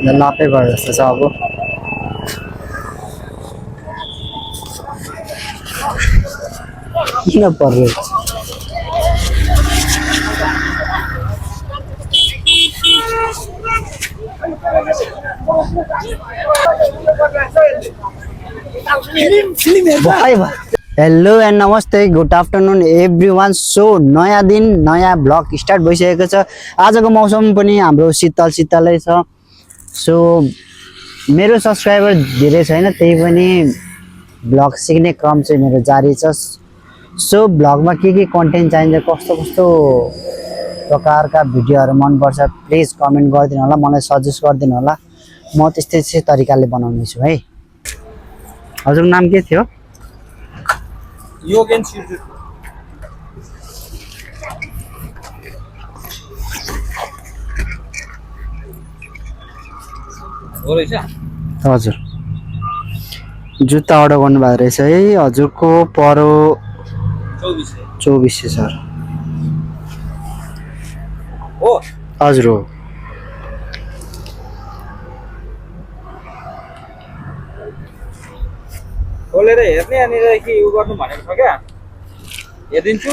लापै भयो जस्तो छ अब। किन पर्यो? हेलो एन्ड नमस्ते, गुड आफ्टरनुन एभ्रिवान। सो नयाँ दिन नयाँ ब्लग स्टार्ट भइसकेको छ। आजको मौसम पनि हाम्रो शीतल शीतलै छ। सो मेरो सब्सक्राइबर धेरै छैन, त्यही पनि ब्लग सिक्ने क्रम चाहिँ मेरो जारी छ। सो ब्लगमा के कन्टेन्ट चाहिन्छ, कस्तो कस्तो प्रकारका भिडियोहरू मनपर्छ, प्लिज कमेन्ट गरिदिनु होला, मलाई सजेस्ट गरिदिनु होला। म त्यस्तै तरिकाले बनाउने छु है। हजुरको नाम के थियो? योगेन सिर्जु। हो रहेछ? हजुर, जुत्ता अर्डर गर्नुभएको रहेछ है। हजुरको परो 2400 सर। हो? हजुर हो। खोलेर हेर्ने यहाँनिर के उ गर्नु भनेको छ क्या? हेरिदिन्छु।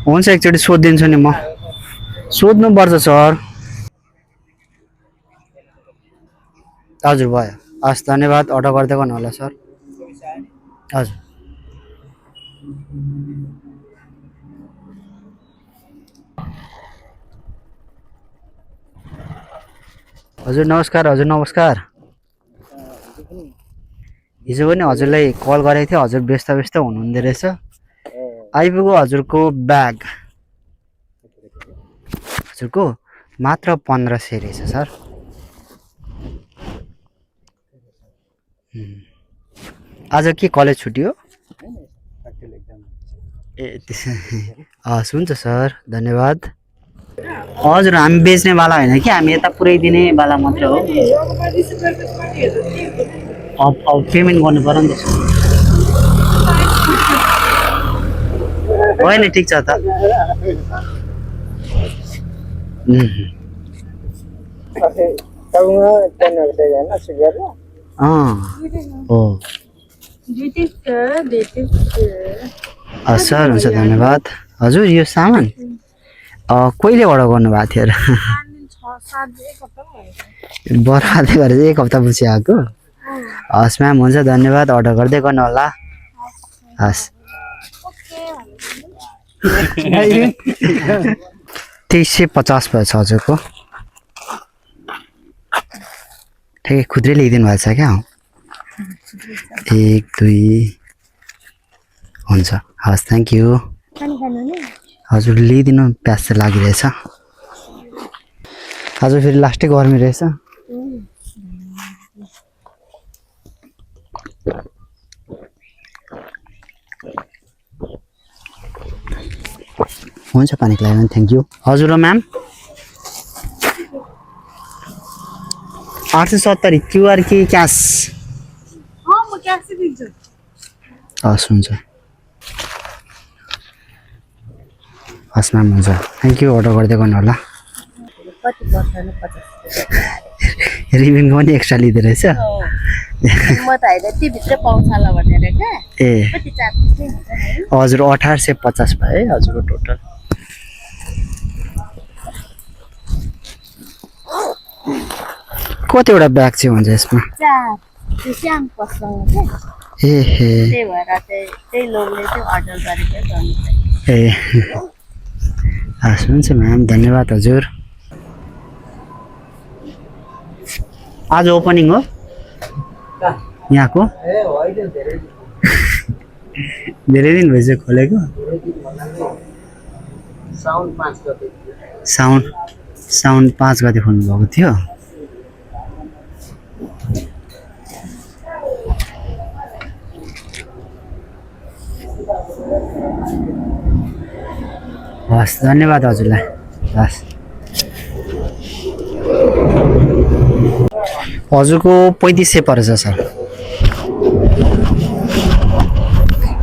हुन्छ, एकचोटि सोधिदिन्छु नि म। सोध्नुपर्छ सर। हजुर भयो, हस् धन्यवाद। अर्डर गर्दै गर्नु होला सर। हजुर हजुर नमस्कार। हजुर नमस्कार। हिजो पनि हजुरलाई कल गरेको थियो, हजुर व्यस्त हुनुहुँदो रहेछ। आइपुग्यो हजुरको ब्याग। हजुरको मात्र 1500 रहेछ सर। आज के कलेज छुट्टी हो? ए हस्, हुन्छ सर, धन्यवाद। हजुर, हामी बेच्नेवाला होइन कि, हामी यता पुऱ्याइदिनेवाला मात्र हो। अब पेमेन्ट गर्नु पर्यो नि त। होइन, ठिक छ त। हो सर, हुन्छ धन्यवाद। हजुर यो सामान कहिले अर्डर गर्नुभएको थियो र? बर्बादै गरेर 1 हप्ता पछि आएको। हस् म्याम, हुन्छ धन्यवाद। अर्डर गर्दै गर्नु होला। हस् 2350 भएछ हजुरको। ठिकै खुद्रै ल्याइदिनु भएको छ क्या? 1 2 हुन्छ, हस्, थ्याङ्क यू। हजुर लिइदिनु, प्यास चाहिँ लागिरहेछ। हजुर फेरि लास्टै गर्मी रहेछ। हुन्छ, पानीको लागि पनि थ्याङ्क यू। हजुर म्याम 870 क्युआर कि क्यास? हस् हुन्छ, हस् म्याम, हुन्छ, थ्याङ्क यू। अर्डर गर्दै गर्नु होला। रिबिन पनि एक्स्ट्रा लिँदो रहेछ। म त हैन त्योभित्र पाउँछ होला भनेर क्या। ए कति चार्ज? हजुर 1850 भयो है हजुरको टोटल। कतिवटा ब्याग चाहिँ हुन्छ यसमा? 4। त्यो स्याम पस्सँग के? ए हे, त्यही भएर चाहिँ त्यही लोगले चाहिँ अर्डर गरेको गर्नु। ए हस्, हुन्छ म्याम, धन्यवाद हजुर। आज ओपनिङ हो यहाँको? धेरै दिन भइसक्यो खोलेको। साउन्ड 5 गते खोल्नु भएको थियो। हस्, धन्यवाद हजुरलाई। हस्, हजुरको 3500 परेछ सर।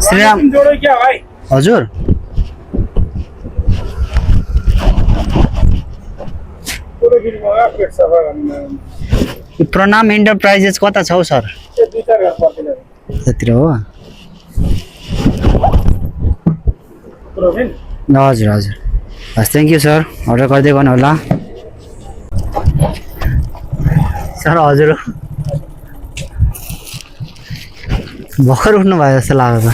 श्रीराम हजुर यो प्रणाम एन्टरप्राइजेस कता छ हौ सर? त्यो 2-4 घर पर्दैन त्यतिर हो? प्रोभिन हजुर हजुर हस् थ्याङ्क यू सर अर्डर गर्दै गर्नु होला सर हजुर भर्खर उठ्नु भयो जस्तो लाग्यो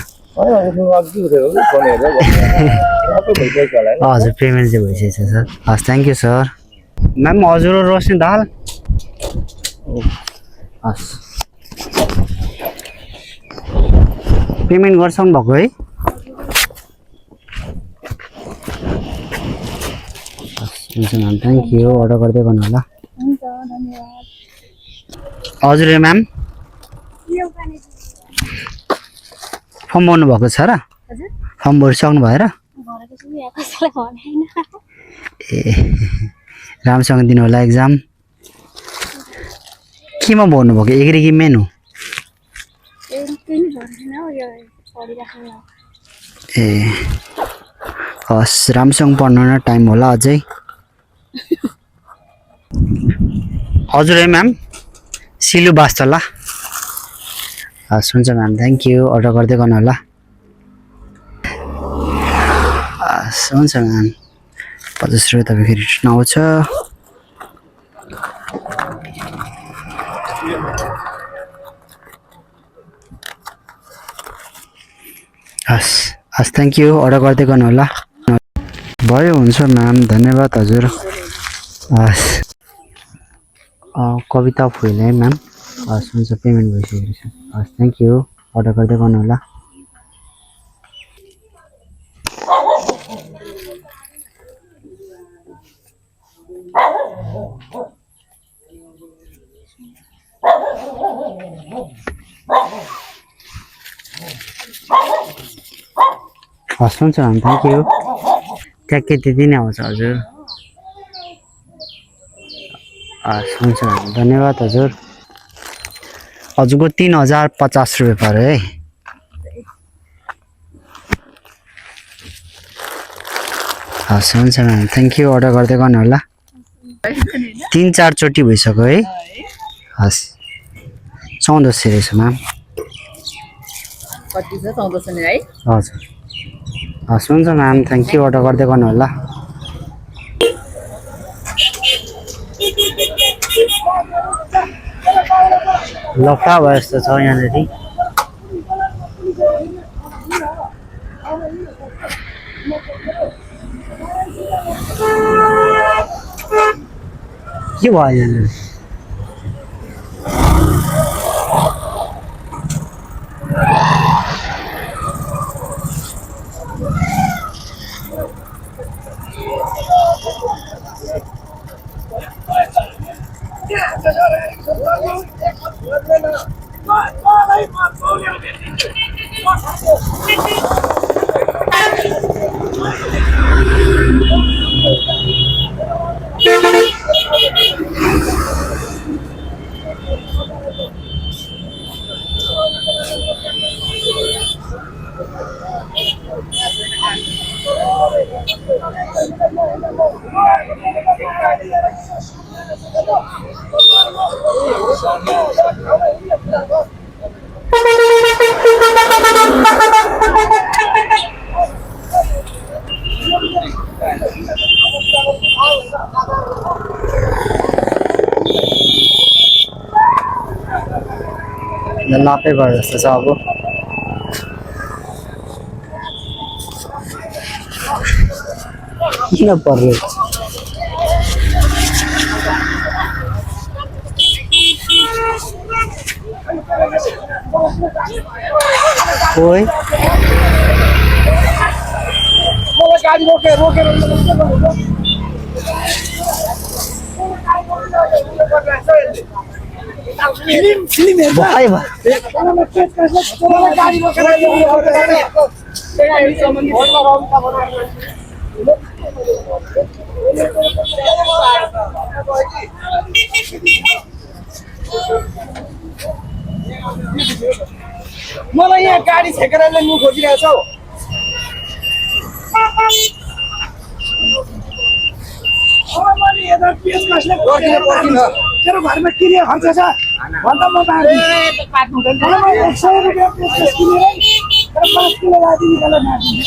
हजुर पेमेन्ट चाहिँ भइसकेछ सर हस् थ्याङ्क यू सर म्याम हजुर रोस्ने दाल हस् पेमेन्ट गरिसक्नु भएको है हुन्छ म्याम थ्याङ्क यू अर्डर गर्दै गर्नु होला हुन्छ धन्यवाद हजुर म्याम फर्म भर्नु भएको छ र हजुर फर्म भरिसक्नु भएर घरको चाहिँ यहाँ कसैलाई भनेन ए राम्रोसँग दिनु होला एक्जाम केमा भर्नु भएको एग्री कि मेन हो त्यही भन्दैन यो पढिराख्नु ए हस् राम्रोसँग पढ्नु न टाइम होला अझै हजुर है म्याम सिलु बास्तोला हस् हुन्छ म्याम थ्याङ्क यू अर्डर गर्दै गर्नु होला हस् हुन्छ म्याम 50 रुपियाँ तपाईँको रिटर्न आउँछ हस् हस् थ्याङ्क यू अर्डर गर्दै गर्नु होला भयो हुन्छ म्याम धन्यवाद हजुर हस् कविता फुल है म्याम हस् हुन्छ पेमेन्ट भइसकेको छ हस् थ्याङ्क यू अर्डर गर्दै गर्नु होला हस् हुन्छ म्याम थ्याङ्क यू ट्याक्कै त्यति नै आउँछ हजुर हस् हुन्छ म्याम धन्यवाद हजुर हजुरको 3050 रुपियाँ पऱ्यो है हस् हुन्छ म्याम थ्याङ्क यू अर्डर गर्दै गर्नु होला 3-4 चोटि भइसक्यो है हस् 1400 रहेछ म्याम कति छ 1400 नि है हजुर हस् हुन्छ म्याम थ्याङ्क यू अर्डर गर्दै गर्नु होला लफडा भयो जस्तो छ यहाँनिर के भयो यहाँनिर लापै भयो जस्तो छ अब किन पर्यो ओइ गाडी रोकेर भाइ मलाई यहाँ गाडी छेकेर ल्याउनु खोजिरहेको छौ मैले यता पेस कसले तेरो घरमा किने खर्च छ भन्दा म बाँड्दिनँ। मलाई 100 रुपियाँ पेचकस किनेर तर 5 किलो लादिने बेला नादिने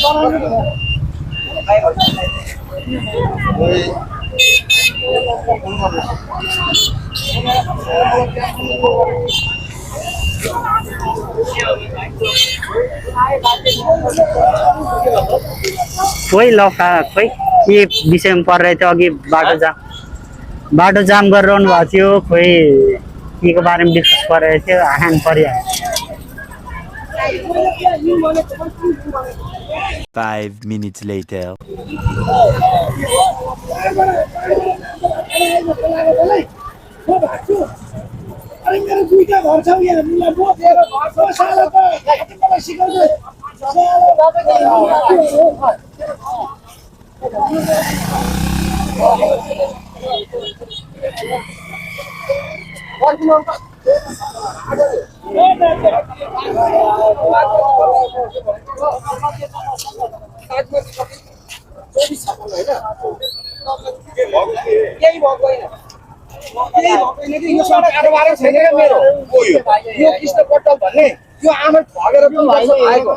खोइ लफा खोइ के विषयमा परिरहेको थियो अघि बाटो जाम गरिरहनु भएको थियो खोइ केको बारेमा डिस्कस गरिरहेको थियो ह्याङ परिहाल्यो 5 minutes later. म भाग्छु। अरे मेरो दुईटा घर छ यहाँ मलाई बोकेर घरको साला त मलाई सिकाउँछ। यो सब कारोबार छैन क्या मेरो यो कृष्ण पट्टल भन्ने त्यो आमा ठगेर पनि आएको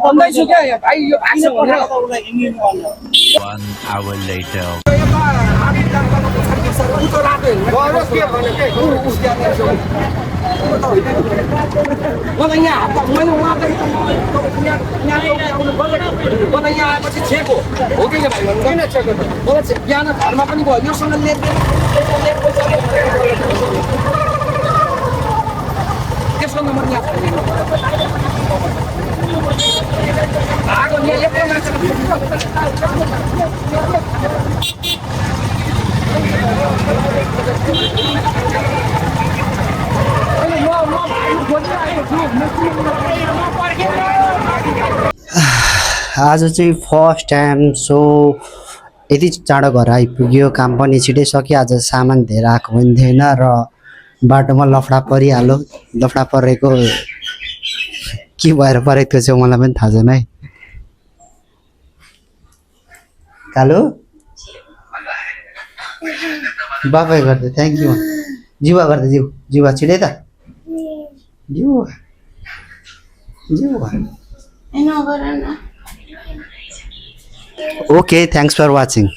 भन्दैछु क्या भाइ यो 1 hour later. मलाई यहाँ हप्ता मैले उहाँलाई मलाई यहाँ आएपछि छेको हो कि भाइ भन्नु किन छेको त मलाई बिहान घरमा पनि भयो योसँग लेनदेन त्यसको नम्बर यहाँ छैन आगो यहाँ यत्रो मान्छे आज चाहिँ फर्स्ट टाइम सो यति चाँडो घर आइपुग्यो काम पनि छिटै सक्यो आज सामान धेरै आएको पनि थिएन र बाटोमा लफडा परिहाल्यो लफडा परेको के भएर परेको थियो चाहिँ मलाई पनि थाहा छैन है कालो बाबाई गर्दै थ्याङ्क यू जिवा गर्दै जिवा छिटै त जिवा Okay, thanks for watching.